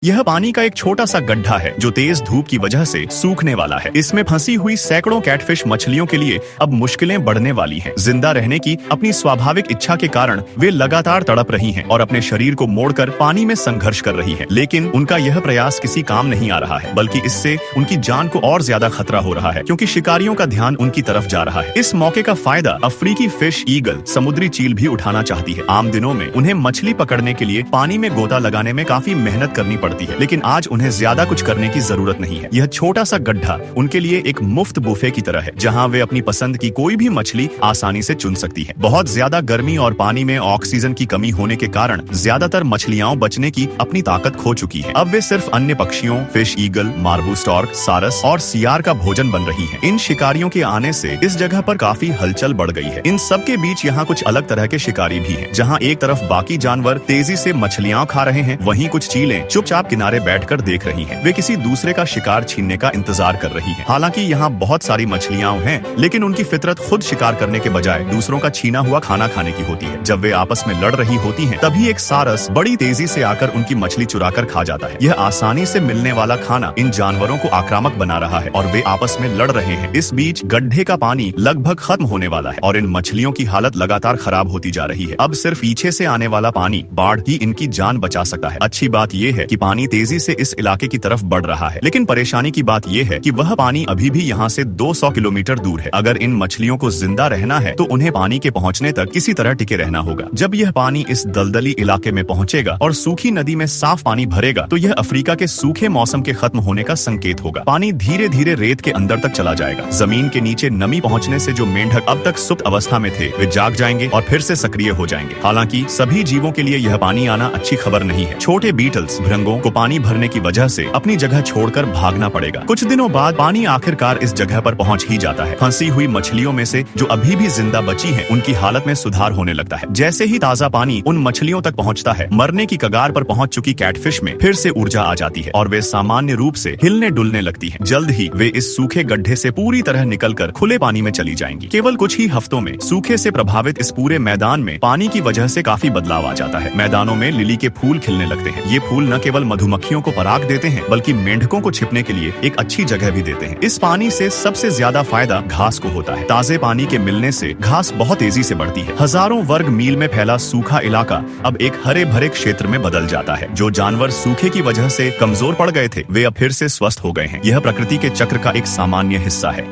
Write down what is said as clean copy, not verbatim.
यह पानी का एक छोटा सा गड्ढा है जो तेज धूप की वजह से सूखने वाला है। इसमें फंसी हुई सैकड़ों कैटफिश मछलियों के लिए अब मुश्किलें बढ़ने वाली हैं। जिंदा रहने की अपनी स्वाभाविक इच्छा के कारण वे लगातार तड़प रही हैं और अपने शरीर को मोड़कर पानी में संघर्ष कर रही हैं। लेकिन उनका यह प्रयास किसी काम नहीं आ रहा है, बल्कि इससे उनकी जान को और ज्यादा खतरा हो रहा है, क्योंकि शिकारियों का ध्यान उनकी तरफ जा रहा है। इस मौके का फायदा अफ्रीकी फिश ईगल समुद्री चील भी उठाना चाहती है। आम दिनों में उन्हें मछली पकड़ने के लिए पानी में गोता लगाने में काफी मेहनत करनी पड़ती है, लेकिन आज उन्हें ज्यादा कुछ करने की जरूरत नहीं है। यह छोटा सा गड्ढा उनके लिए एक मुफ्त बुफे की तरह है, जहां वे अपनी पसंद की कोई भी मछली आसानी से चुन सकती है। बहुत ज्यादा गर्मी और पानी में ऑक्सीजन की कमी होने के कारण ज्यादातर मछलियां बचने की अपनी ताकत खो चुकी हैं। अब वे सिर्फ अन्य पक्षियों, फिश ईगल, मार्बू स्टॉर्क, सारस और सियार का भोजन बन रही हैं। इन शिकारियों के आने से इस जगह पर काफी हलचल बढ़ गई है। इन सब के बीच यहाँ कुछ अलग तरह के शिकारी भी हैं, जहाँ एक तरफ बाकी जानवर तेजी से मछलियां खा रहे हैं, वहीं कुछ चीलें चुपचाप किनारे बैठकर देख रही हैं। वे किसी दूसरे का शिकार छीनने का इंतजार कर रही हैं। हालांकि यहाँ बहुत सारी मछलियां हैं, लेकिन उनकी फितरत खुद शिकार करने के बजाय दूसरों का छीना हुआ खाना खाने की होती है। जब वे आपस में लड़ रही होती हैं, तभी एक सारस बड़ी तेजी से आकर उनकी मछली चुराकर खा जाता है। यह आसानी से मिलने वाला खाना इन जानवरों को आक्रामक बना रहा है और वे आपस में लड़ रहे हैं। इस बीच गड्ढे का पानी लगभग खत्म होने वाला है और इन मछलियों की हालत लगातार खराब होती जा रही है। अब सिर्फ पीछे से आने वाला पानी, बाढ़ ही इनकी जान बचा सकता है। अच्छी बात यह है कि पानी तेजी से इस इलाके की तरफ बढ़ रहा है, लेकिन परेशानी की बात यह है कि वह पानी अभी भी यहाँ से 200 किलोमीटर दूर है। अगर इन मछलियों को जिंदा रहना है तो उन्हें पानी के पहुँचने तक किसी तरह टिके रहना होगा। जब यह पानी इस दलदली इलाके में पहुँचेगा और सूखी नदी में साफ पानी भरेगा, तो यह अफ्रीका के सूखे मौसम के खत्म होने का संकेत होगा। पानी धीरे धीरे रेत के अंदर तक चला जाएगा। जमीन के नीचे नमी पहुँचने से जो मेंढक अब तक सुप्त अवस्था में थे, वे जाग जाएंगे और फिर से सक्रिय हो जाएंगे। हालांकि सभी जीवों के लिए यह पानी आना अच्छी खबर नहीं है। छोटे बीटल्स, भृंगों को पानी भरने की वजह से अपनी जगह छोड़कर भागना पड़ेगा। कुछ दिनों बाद पानी आखिरकार इस जगह पर पहुंच ही जाता है। फंसी हुई मछलियों में से जो अभी भी जिंदा बची हैं, उनकी हालत में सुधार होने लगता है। जैसे ही ताजा पानी उन मछलियों तक पहुंचता है, मरने की कगार पर पहुंच चुकी कैटफिश में फिर से ऊर्जा आ जाती है और वे सामान्य रूप से हिलने डुलने लगती हैं। जल्द ही वे इस सूखे गड्ढे से पूरी तरह निकलकर खुले पानी में चली जाएंगी। केवल कुछ ही हफ्तों में सूखे से प्रभावित इस पूरे मैदान में पानी की वजह से काफी बदलाव आ जाता है। मैदानों में लिली के फूल खिलने लगते हैं। ये फूल न केवल मधुमक्खियों को पराग देते हैं, बल्कि मेंढकों को छिपने के लिए एक अच्छी जगह भी देते हैं। इस पानी से सबसे ज्यादा फायदा घास को होता है। ताजे पानी के मिलने से घास बहुत तेजी से बढ़ती है। हजारों वर्ग मील में फैला सूखा इलाका अब एक हरे भरे क्षेत्र में बदल जाता है। जो जानवर सूखे की वजह से कमजोर पड़ गए थे, वे अब फिर से स्वस्थ हो गए हैं। यह प्रकृति के चक्र का एक सामान्य हिस्सा है।